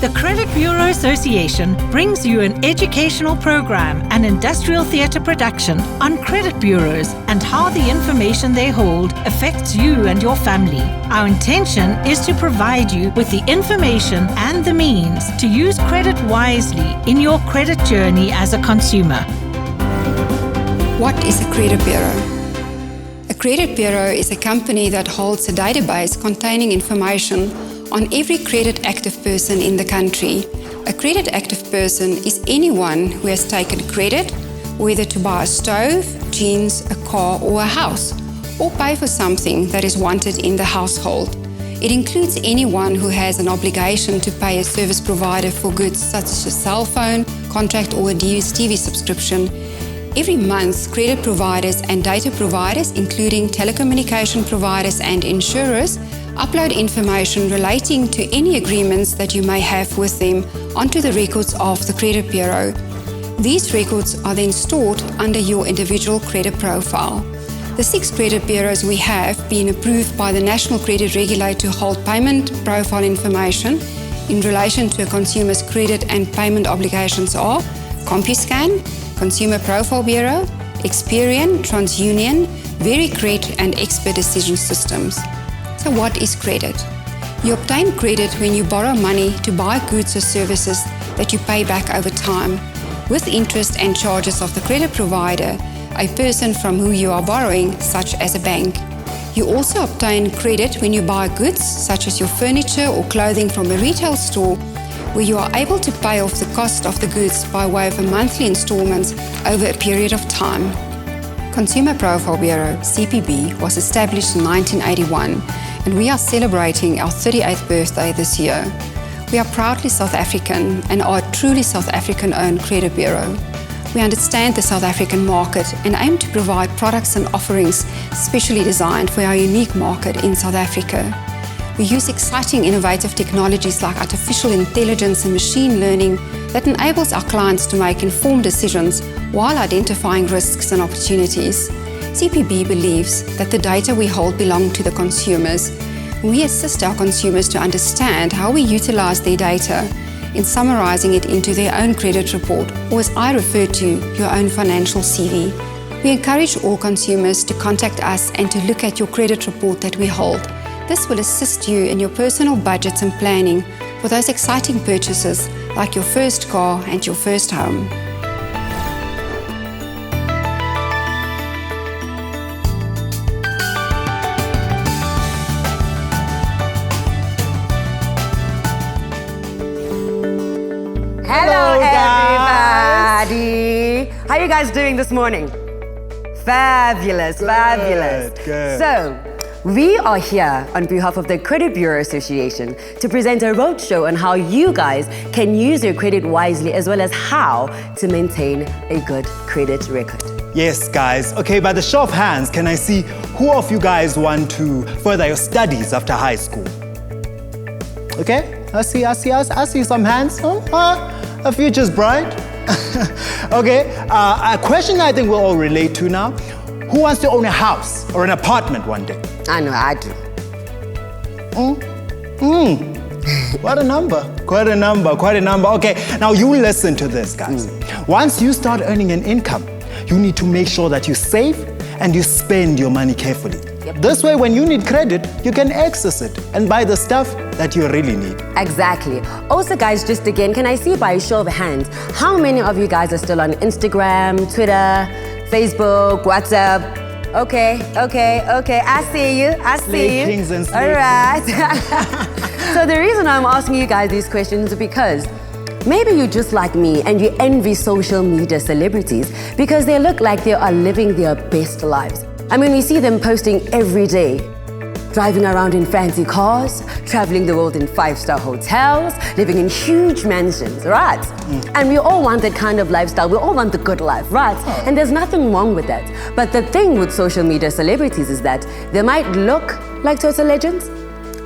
The Credit Bureau Association brings you an educational program and industrial theatre production on credit bureaus and how the information they hold affects you and your family. Our intention is to provide you with the information and the means to use credit wisely in your credit journey as a consumer. What is a credit bureau? A credit bureau is a company that holds a database containing information on every credit active person in the country. A credit active person is anyone who has taken credit, whether to buy a stove, jeans, a car or a house, or pay for something that is wanted in the household. It includes anyone who has an obligation to pay a service provider for goods such as a cell phone, contract or a DStv subscription. Every month, credit providers and data providers, including telecommunication providers and insurers, upload information relating to any agreements that you may have with them onto the records of the Credit Bureau. These records are then stored under your individual credit profile. The 6 credit bureaus we have been approved by the National Credit Regulator to hold payment profile information in relation to a consumer's credit and payment obligations are Compuscan, Consumer Profile Bureau, Experian, TransUnion, VeryCred and Expert Decision Systems. So what is credit? You obtain credit when you borrow money to buy goods or services that you pay back over time, with interest and charges of the credit provider, a person from who you are borrowing, such as a bank. You also obtain credit when you buy goods, such as your furniture or clothing from a retail store, where you are able to pay off the cost of the goods by way of monthly installments over a period of time. Consumer Profile Bureau, CPB, was established in 1981, and we are celebrating our 38th birthday this year. We are proudly South African and are a truly South African-owned credit bureau. We understand the South African market and aim to provide products and offerings specially designed for our unique market in South Africa. We use exciting innovative technologies like artificial intelligence and machine learning that enables our clients to make informed decisions while identifying risks and opportunities. CPB believes that the data we hold belong to the consumers. We assist our consumers to understand how we utilize their data in summarizing it into their own credit report, or as I refer to, your own financial CV. We encourage all consumers to contact us and to look at your credit report that we hold. This will assist you in your personal budgets and planning for those exciting purchases like your first car and your first home. Hello everybody! How are you guys doing this morning? Fabulous, fabulous. Good. So, we are here on behalf of the Credit Bureau Association to present a roadshow on how you guys can use your credit wisely, as well as how to maintain a good credit record. Yes, guys. Okay, by the show of hands, can I see who of you guys want to further your studies after high school? Okay, I see some hands. A future's bright. Okay, a question I think we'll all relate to now. Who wants to own a house or an apartment one day? I know, I do. What a number. Quite a number. Okay, now you listen to this, guys. Once you start earning an income, you need to make sure that you save and you spend your money carefully. Yep. This way, when you need credit, you can access it and buy the stuff that you really need. Exactly. Also, guys, just again, can I see by a show of hands, how many of you guys are still on Instagram, Twitter, Facebook, WhatsApp? Okay. I see you. Slay kings and slay All right. So the reason I'm asking you guys these questions is because maybe you're just like me and you envy social media celebrities because they look like they are living their best lives. I mean, we see them posting every day, driving around in fancy cars, traveling the world in 5-star hotels, living in huge mansions, right? And we all want that kind of lifestyle. We all want the good life, right? And there's nothing wrong with that. But the thing with social media celebrities is that they might look like total legends,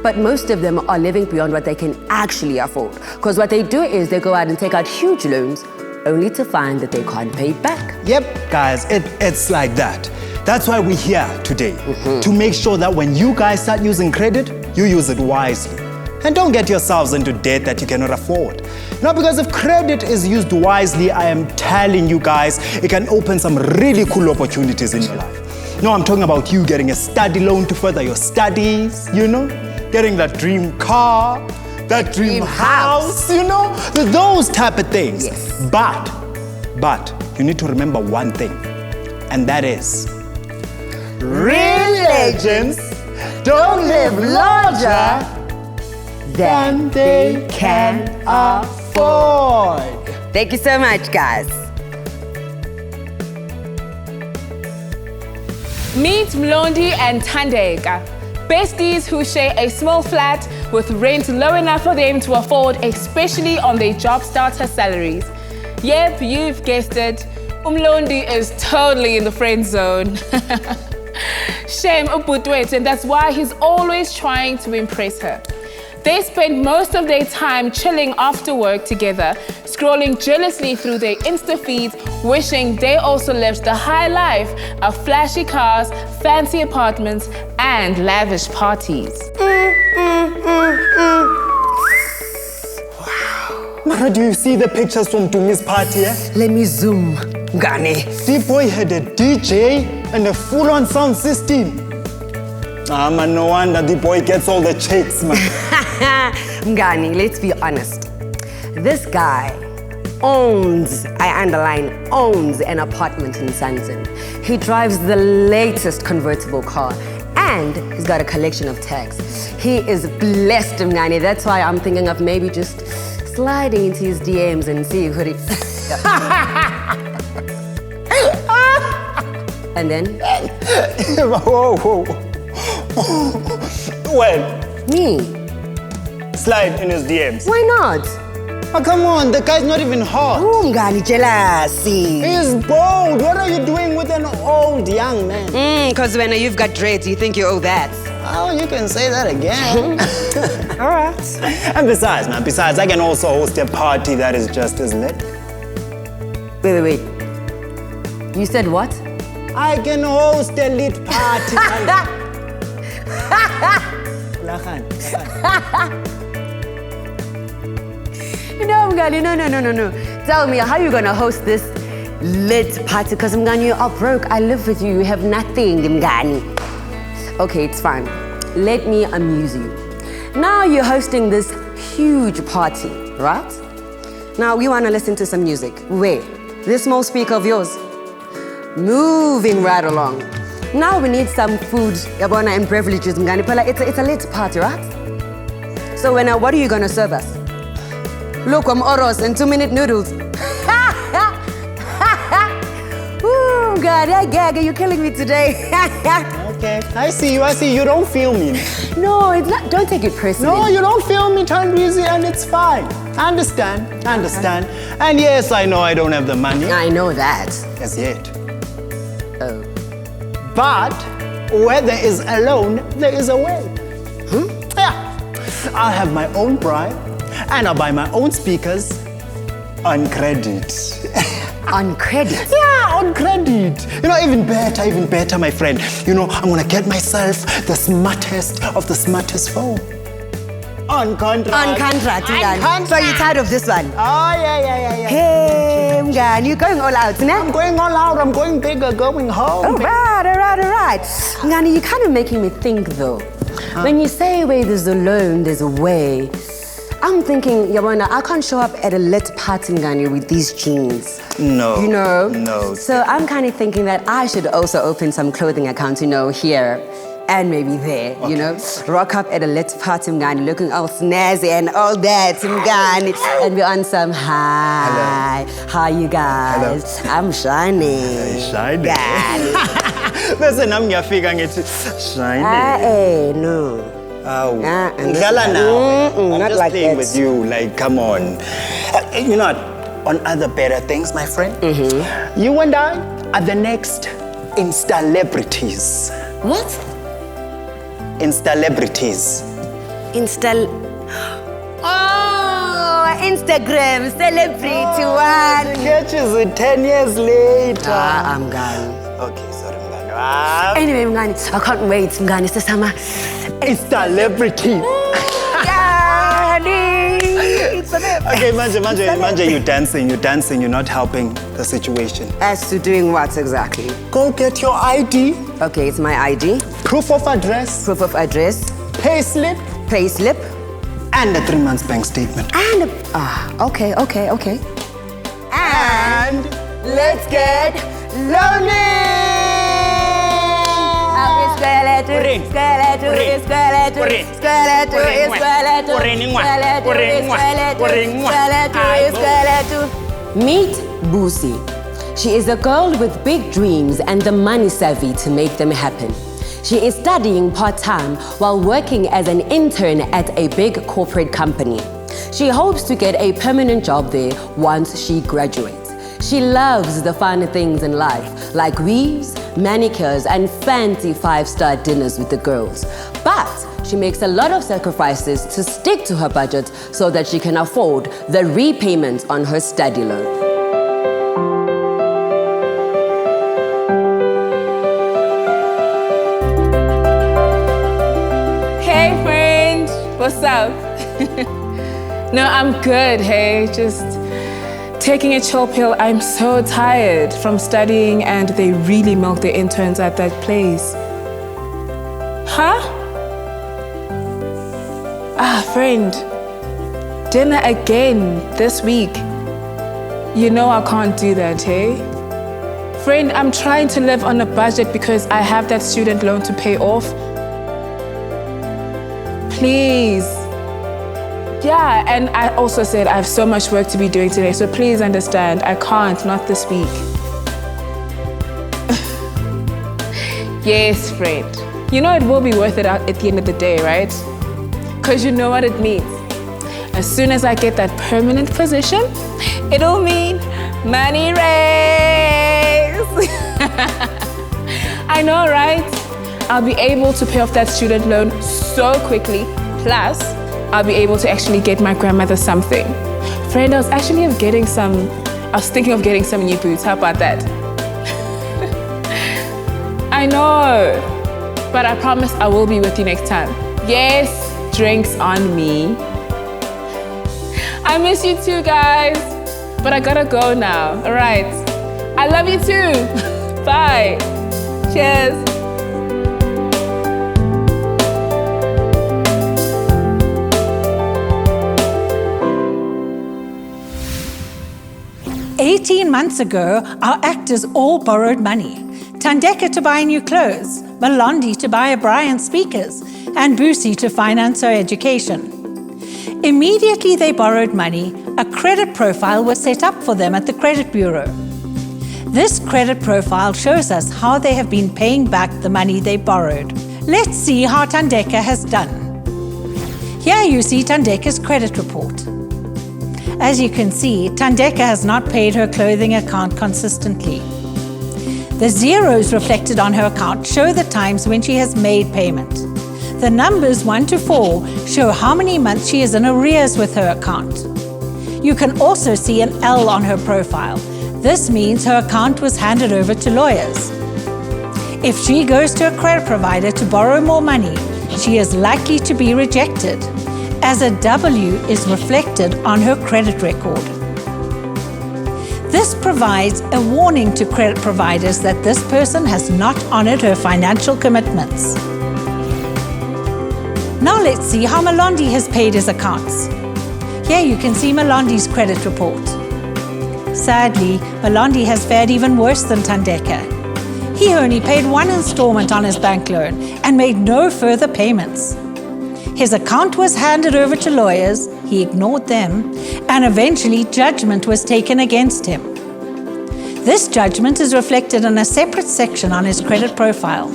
but most of them are living beyond what they can actually afford. Because what they do is they go out and take out huge loans only to find that they can't pay it back. Yep, guys, it's like that. That's why we're here today, to make sure that when you guys start using credit, you use it wisely. And don't get yourselves into debt that you cannot afford. Now, because if credit is used wisely, I am telling you guys, it can open some really cool opportunities in your life. No, I'm talking about you getting a study loan to further your studies, you know, getting that dream car, that dream house, you know, those type of things. Yes. But you need to remember one thing, and that is, Real legends don't live larger than they can afford. Thank you so much, guys. Meet Mlondi and Tandeka, besties who share a small flat with rent low enough for them to afford, especially on their job starter salaries. Yep, you've guessed it. Mlondi is totally in the friend zone. Shame Ubudwet, and that's why he's always trying to impress her. They spend most of their time chilling after work together, scrolling jealously through their Insta feeds, wishing they also lived the high life of flashy cars, fancy apartments, and lavish parties. Mara, do you see the pictures from Dumi's party? Let me zoom, Mngani. The boy had a DJ and a full-on sound system. Man, no wonder the boy gets all the chicks, man. Mngani, let's be honest. This guy owns, I underline, owns an apartment in Sandton. He drives the latest convertible car and he's got a collection of tags. He is blessed, Mngani. That's why I'm thinking of maybe just sliding into his DMs and see who he... And then? Whoa. When? Me. Slide in his DMs. Why not? Oh, come on, the guy's not even hot. Oh, Mngani, jealousy. He's bold. What are you doing with an old young man? Because when you've got dreads, you think you owe that. Oh, you can say that again. All right. And besides, I can also host a party that is just as lit. Wait. You said what? I can host a lit party. No, Mngani, no. Tell me, how are you gonna host this lit party? Because Mngani, you are broke. I live with you. You have nothing, Mngani. Okay, it's fine. Let me amuse you. Now you're hosting this huge party, right? Now we wanna listen to some music. Where? This small speaker of yours. Moving right along. Now we need some food, yabona, and beverages, Mngani. It's a lit party, right? So what are you gonna serve us? Look, oros and 2-minute noodles. Ooh, God, I gag, you're killing me today. Okay, I see you. You don't feel me. No, it's not. Don't take it personally. No, you don't feel me, Tandwizi, and it's fine. I understand. And yes, I know I don't have the money. I know that. As yet. Oh. But where there is a loan, there is a way. Yeah. I'll have my own bribe, and I'll buy my own speakers on credit. On credit? Yeah, on credit. You know, even better, my friend. You know, I'm gonna get myself the smartest of the smartest phone. On contract. On contract, Mngani. contract. So you're tired of this one? Oh, yeah. Hey, Mngani, you're going all out, now? I'm going all out. I'm going bigger, going home. All right. Mngani, you're kind of making me think, though. When you say where there's a loan, there's a way. I'm thinking, Yabona, I can't show up at a lit party, Mngani, with these jeans. No. You know? No. So I'm kind of thinking that I should also open some clothing accounts, you know, here and maybe there, you know? Rock up at a lit party, Mngani, looking all snazzy and all that, Mngani. And we're on some hi. Hello. How you guys? Hello. I'm shining. Shining. Mngani. Bese nami ngiyafika ngithi Hey, no. Awu. and Ngidlala nawe. I'm not just like playing that. with you. Like, come on. You know what? On other better things, my friend. You and I are the next Instalebrities. What? Instalebrities. Oh, Instagram celebrity one. Catch you 10 years later. I'm gone. Okay, sorry, Mngani. Anyway, Mngani, I can't wait, Mngani. Sesama. Instalebrity. Yeah. Okay, Manje, you're dancing, you're not helping the situation. As to doing what exactly? Go get your ID. Okay, it's my ID. Proof of address. Proof of address. Pay slip. Pay slip. And a 3 months bank statement. And okay. And let's get lonely. Meet Busi. She is a girl with big dreams and the money savvy to make them happen. She is studying part-time while working as an intern at a big corporate company. She hopes to get a permanent job there once she graduates. She loves the fun things in life, like weaves, manicures, and fancy 5-star dinners with the girls. But she makes a lot of sacrifices to stick to her budget so that she can afford the repayment on her study loan. Hey friend, what's up? No, I'm good, hey, just taking a chill pill. I'm so tired from studying and they really milk the interns at that place. Huh? Friend, dinner again this week. You know I can't do that, hey? Friend, I'm trying to live on a budget because I have that student loan to pay off. Please. Yeah, and I also said I have so much work to be doing today, so please understand, I can't, not this week. Yes, friend. You know it will be worth it out at the end of the day, right? Because you know what it means. As soon as I get that permanent position, it'll mean money raise. I know, right? I'll be able to pay off that student loan so quickly, plus I'll be able to actually get my grandmother something. Friend, I was thinking of getting some new boots. How about that? I know, but I promise I will be with you next time. Yes, drinks on me. I miss you too, guys, but I gotta go now, all right? I love you too. Bye. Cheers. "18 months ago, our actors all borrowed money. Thandeka to buy new clothes, Malondi to buy a Brian speakers, and Busi to finance her education. Immediately they borrowed money, a credit profile was set up for them at the credit bureau. This credit profile shows us how they have been paying back the money they borrowed. Let's see how Thandeka has done. Here you see Thandeka's credit report. As you can see, Thandeka has not paid her clothing account consistently. The zeros reflected on her account show the times when she has made payment. The numbers 1 to 4 show how many months she is in arrears with her account. You can also see an L on her profile. This means her account was handed over to lawyers. If she goes to a credit provider to borrow more money, she is likely to be rejected, as a W is reflected on her credit record. This provides a warning to credit providers that this person has not honored her financial commitments. Now let's see how Malondi has paid his accounts. Here you can see Malondi's credit report. Sadly, Malondi has fared even worse than Thandeka. He only paid one installment on his bank loan and made no further payments. His account was handed over to lawyers, he ignored them, and eventually judgment was taken against him. This judgment is reflected in a separate section on his credit profile.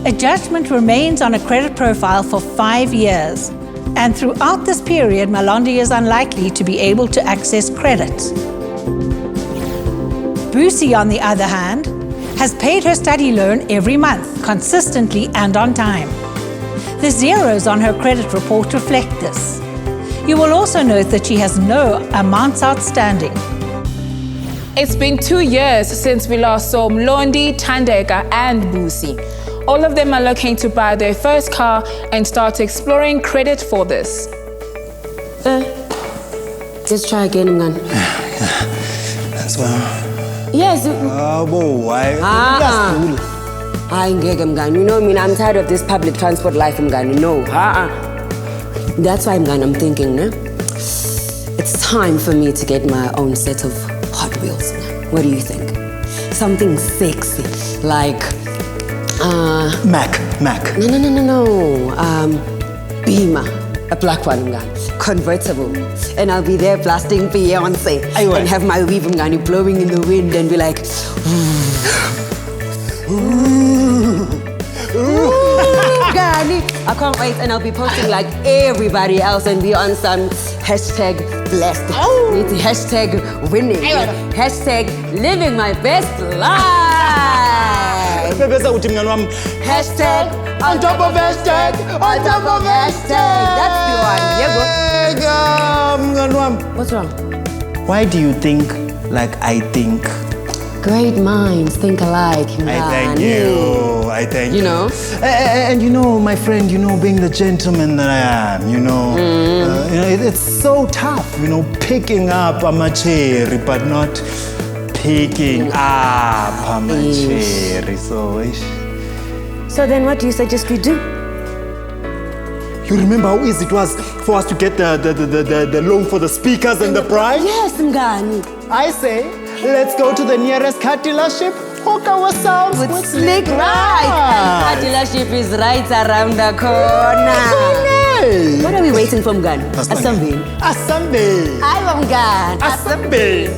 A judgment remains on a credit profile for 5 years, and throughout this period, Malondi is unlikely to be able to access credit. Busi, on the other hand, has paid her study loan every month, consistently and on time. The zeros on her credit report reflect this. You will also note that she has no amounts outstanding. It's been 2 years since we last saw Mlondi, Thandeka, and Busi. All of them are looking to buy their first car and start exploring credit for this. Let's try again, man. That's well. Yes. Why? I ngeke mngani. You know, I'm tired of this public transport life, mngani. No. That's why, mngani, I'm thinking, no? It's time for me to get my own set of Hot Wheels. What do you think? Something sexy, like Mac. No. Beamer, a black one, mngani. Convertible. And I'll be there blasting Beyonce and have my weave mngani blowing in the wind and be like, Gani. I can't wait, and I'll be posting like everybody else and be on some hashtag blessed, hashtag winning, hashtag living my best life, hashtag on top of hashtag, on top of hashtag. That's the one. What's wrong? Why do you think like I think? Great minds think alike. I thank you. You know? And you know, my friend, you know, being the gentleman that I am, you know, it's so tough, you know, picking up a cherry, but not picking up a cherry. So then what do you suggest we do? You remember how easy it was for us to get the loan for the speakers and the prize? Yes, mngani. I say, let's go to the nearest car dealership, hook ourselves with Slick Ride. Car dealership is right around the corner. What are we waiting for, mngani? Asambe. Ayo, mngani. Asambe.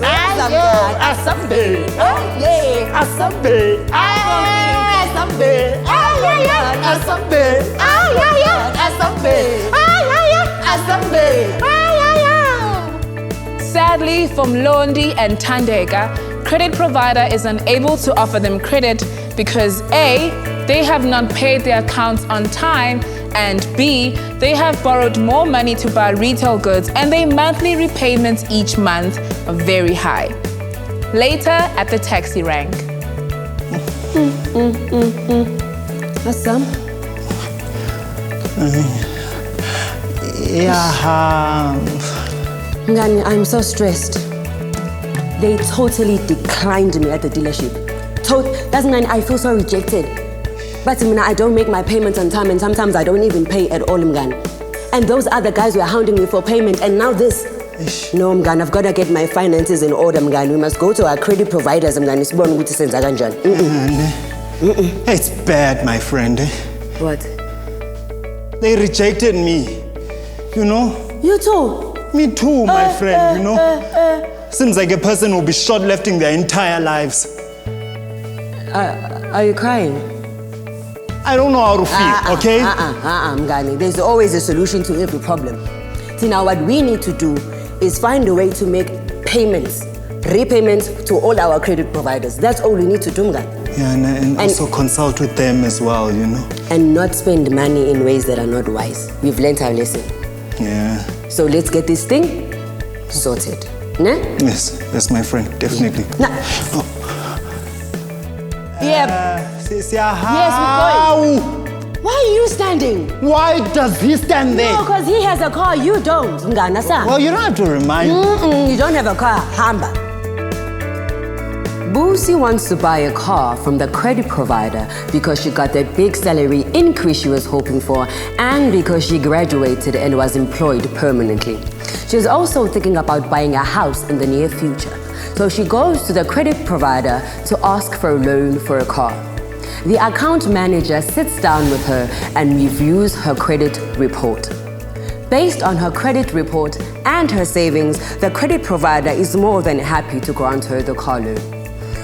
Sadly, for Mlondi and Thandeka, credit provider is unable to offer them credit because A, they have not paid their accounts on time, and B, they have borrowed more money to buy retail goods and their monthly repayments each month are very high. Later at the taxi rank. Asam? Yeah. Ngani, I'm so stressed. They totally declined me at the dealership. That's mean I feel so rejected. But I don't make my payments on time, and sometimes I don't even pay at all, mngani. And those other guys were hounding me for payment, and now this. No, mngani, I've got to get my finances in order, mngani. We must go to our credit providers, mngani. It's bad, my friend. What? They rejected me. You know? You too? Me too, my friend, you know? Seems like a person will be short-living their entire lives. Are you crying? I don't know how to feel, okay? Mngani. There's always a solution to every problem. See, now what we need to do is find a way to make repayments to all our credit providers. That's all we need to do, mngani. Yeah, and also consult with them as well, you know? And not spend money in ways that are not wise. We've learned our lesson. Yeah. So let's get this thing sorted. Nah? Yes, my friend, definitely. Nah. Yeah. Yes, we're going. Why are you standing? Why does he stand there? No, because he has a car, you don't. Well, you don't have to remind me. You don't have a car, Hamba. Boosie wants to buy a car from the credit provider because she got that big salary increase she was hoping for and because she graduated and was employed permanently. She's also thinking about buying a house in the near future. So she goes to the credit provider to ask for a loan for a car. The account manager sits down with her and reviews her credit report. Based on her credit report and her savings, the credit provider is more than happy to grant her the car loan.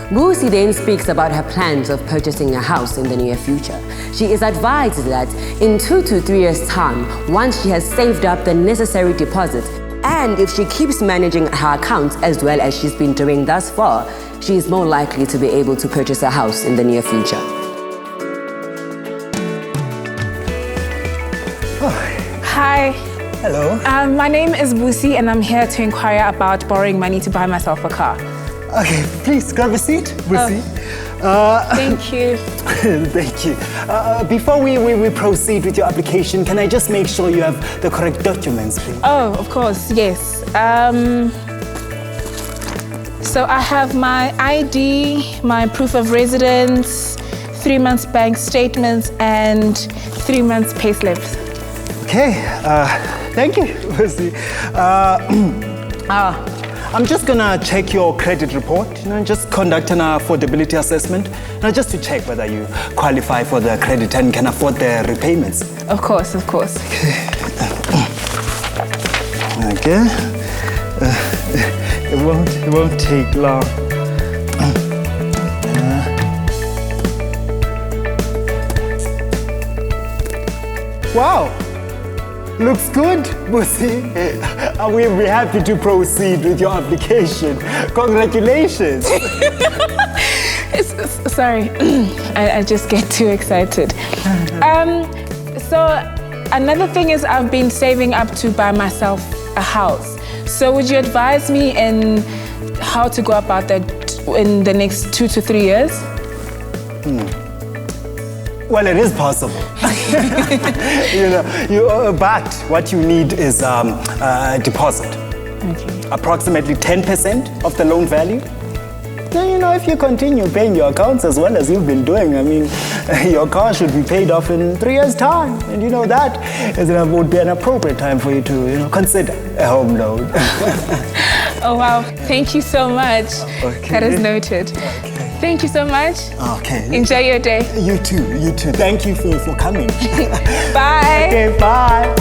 Boosie then speaks about her plans of purchasing a house in the near future. She is advised that in 2 to 3 years' time, once she has saved up the necessary deposit, and if she keeps managing her accounts as well as she's been doing thus far, she is more likely to be able to purchase a house in the near future. Hi. Hello. My name is Boosie and I'm here to inquire about borrowing money to buy myself a car. Okay, please grab a seat, Boosie. Thank you. Thank you. Before we proceed with your application, can I just make sure you have the correct documents, please? Oh, of course, yes. So I have my ID, my proof of residence, 3 months bank statements, and 3 months payslips. Okay, thank you. I'm just gonna check your credit report, just conduct an affordability assessment, just to check whether you qualify for the credit and can afford the repayments. Of course, of course. Okay. It won't take long. Wow. Looks good, Busi. We're happy to proceed with your application. Congratulations. Sorry, I just get too excited. So another thing is I've been saving up to buy myself a house. So would you advise me in how to go about that in the next 2 to 3 years? Well, it is possible. But what you need is a deposit. Okay. Approximately 10% of the loan value. Now, if you continue paying your accounts as well as you've been doing, your car should be paid off in 3 years' time. And that would be an appropriate time for you to consider a home loan. Oh, wow. Thank you so much. Okay. That is noted. Okay. Thank you so much. Okay. Enjoy your day. You too. Thank you for coming. Bye. Okay, bye.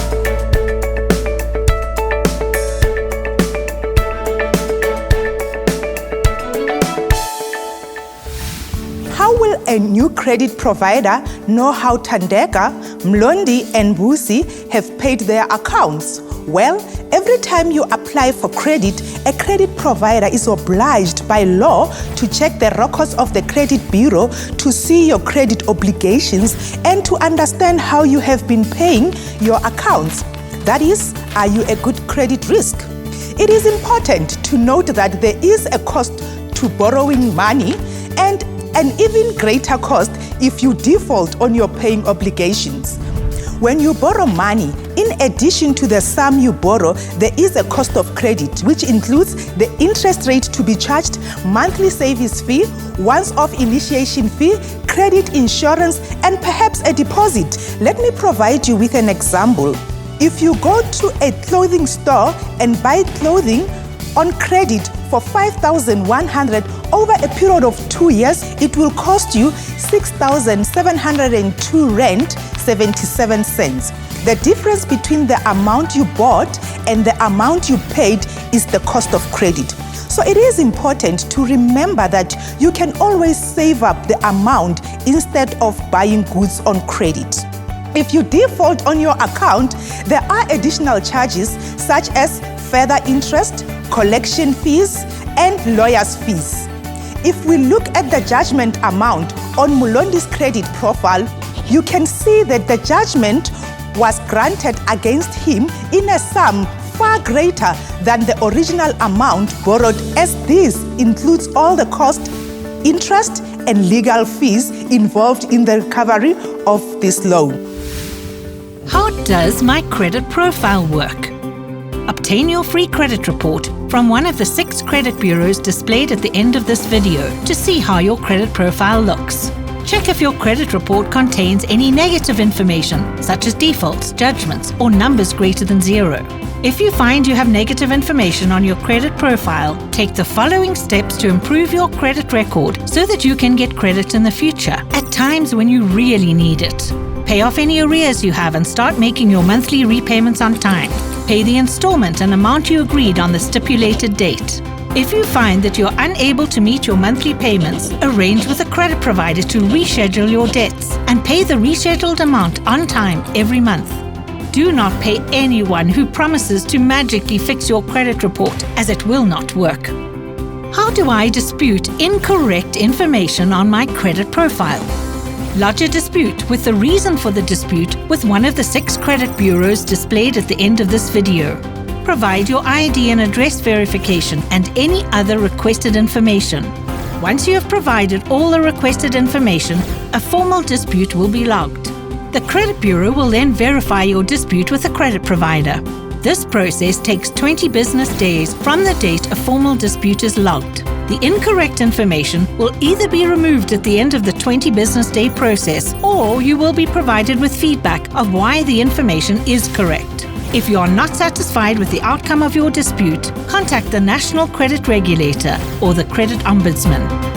How will a new credit provider know how Thandeka, Mlondi, and Busi have paid their accounts? Well, every time you apply for credit, a credit provider is obliged by law to check the records of the credit bureau to see your credit obligations and to understand how you have been paying your accounts. That is, are you a good credit risk? It is important to note that there is a cost to borrowing money and an even greater cost if you default on your paying obligations. When you borrow money, in addition to the sum you borrow, there is a cost of credit, which includes the interest rate to be charged, monthly service fee, once-off initiation fee, credit insurance, and perhaps a deposit. Let me provide you with an example. If you go to a clothing store and buy clothing on credit for 5,100 over a period of 2 years, it will cost you 6,702 rand 77 cents. The difference between the amount you bought and the amount you paid is the cost of credit. So it is important to remember that you can always save up the amount instead of buying goods on credit. If you default on your account, there are additional charges such as further interest, collection fees, and lawyers' fees. If we look at the judgment amount on Mulondi's credit profile, you can see that the judgment was granted against him in a sum far greater than the original amount borrowed, as this includes all the cost, interest, and legal fees involved in the recovery of this loan. How does my credit profile work? Obtain your free credit report from one of the 6 credit bureaus displayed at the end of this video to see how your credit profile looks. Check if your credit report contains any negative information, such as defaults, judgments, or numbers greater than 0. If you find you have negative information on your credit profile, take the following steps to improve your credit record so that you can get credit in the future at times when you really need it. Pay off any arrears you have and start making your monthly repayments on time. Pay the installment and amount you agreed on the stipulated date. If you find that you're unable to meet your monthly payments, arrange with a credit provider to reschedule your debts and pay the rescheduled amount on time every month. Do not pay anyone who promises to magically fix your credit report, as it will not work. How do I dispute incorrect information on my credit profile? Lodge a dispute with the reason for the dispute with one of the 6 credit bureaus displayed at the end of this video. Provide your ID and address verification and any other requested information. Once you have provided all the requested information, a formal dispute will be logged. The Credit Bureau will then verify your dispute with the credit provider. This process takes 20 business days from the date a formal dispute is logged. The incorrect information will either be removed at the end of the 20 business day process, or you will be provided with feedback of why the information is correct. If you are not satisfied with the outcome of your dispute, contact the National Credit Regulator or the Credit Ombudsman.